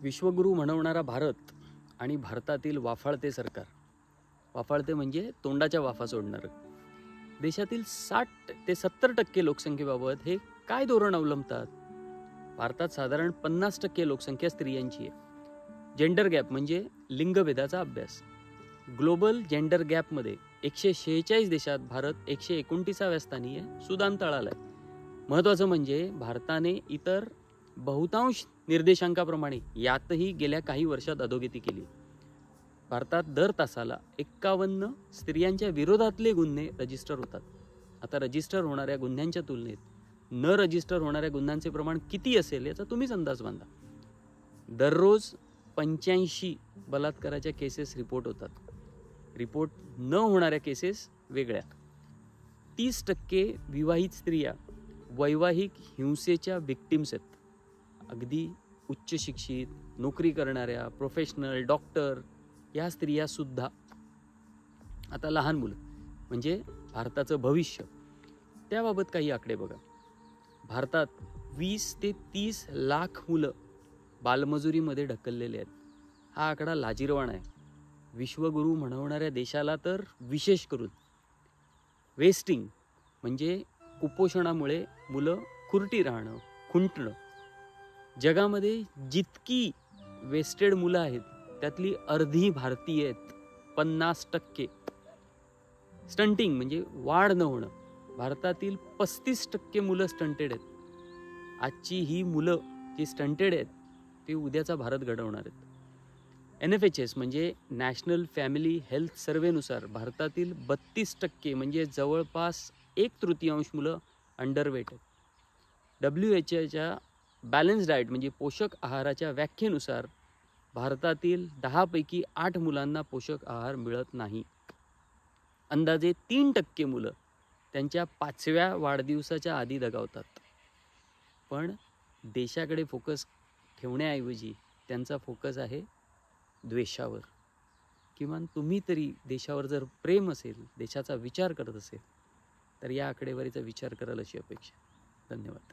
विश्वगुरू म्हणवणारा भारत आणि भारतातील वाफाळते सरकार, वाफाळते म्हणजे तोंडाच्या वाफा सोडणारं, देशातील 60 ते 70% लोकसंख्येबाबत हे काय धोरण अवलंबतात? भारतात साधारण 50% लोकसंख्या स्त्रियांची आहे. जेंडर गॅप म्हणजे लिंगभेदाचा अभ्यास. ग्लोबल जेंडर गॅपमध्ये 146 देशात भारत 129व्या स्थानी आहे, सुदान तळाला आहे. महत्त्वाचं म्हणजे भारताने इतर बहुतांश निर्देशांकाप्रमाणे यातही गेल्या काही वर्षात अधोगती केली. भारतात दर तासाला 51 स्त्रियांच्या विरोधातले गुन्हे रजिस्टर होतात. आता रजिस्टर होणाऱ्या गुन्ह्यांच्या तुलनेत न रजिस्टर होणाऱ्या गुन्ह्यांचे प्रमाण किती असेल याचा तुम्हीच अंदाज बांधा. दररोज 85 बलात्काराच्या केसेस रिपोर्ट होतात. रिपोर्ट न होणाऱ्या केसेस वेगळ्या. 30% विवाहित स्त्रिया वैवाहिक हिंसेच्या विक्टिम्स आहेत. अगदी उच्च शिक्षित, नोकरी करणाऱ्या, प्रोफेशनल, डॉक्टर या स्त्रिया सुद्धा. आता लहान मुलं म्हणजे भारताचं भविष्य, त्याबाबत काही आकडे बघा. भारतात 20 ते 30 लाख मुलं बालमजुरीमध्ये ढकललेले आहेत. हा आकडा लाजिरवाणा आहे. विश्वगुरू म्हणवणाऱ्या देशाला तर विशेष करून. वेस्टिंग म्हणजे कुपोषणामुळे मुलं खुरटी राहणं, खुंटणं. जगामध्ये जितकी वेस्टेड मुलं आहेत त्यातली अर्धी भारतीय आहेत, 50%. स्टंटिंग म्हणजे वाढ न होणं, भारतातील 35% मुलं स्टंटेड आहेत. आजची ही मुलं जी स्टंटेड आहेत ती उद्याचा भारत घडवणार आहेत. NFHS म्हणजे नॅशनल फॅमिली हेल्थ सर्वेनुसार भारतातील 32% म्हणजे जवळपास 1/3 मुलं अंडरवेट आहेत. WHO बॅलन्स डाएट म्हणजे पोषक आहाराच्या व्याख्येनुसार भारतातील 10 पैकी 8 मुलांना पोषक आहार मिळत नाही. अंदाजे 3% मुलं त्यांच्या 5व्या वाढदिवसाच्या आधी दगावतात. पण देशाकडे फोकस ठेवण्याऐवजी त्यांचा फोकस आहे द्वेषावर. किमान तुम्ही तरी देशावर जर प्रेम असेल, देशाचा विचार करत असेल तर या आकडेवारीचा विचार कराल अशी अपेक्षा. धन्यवाद.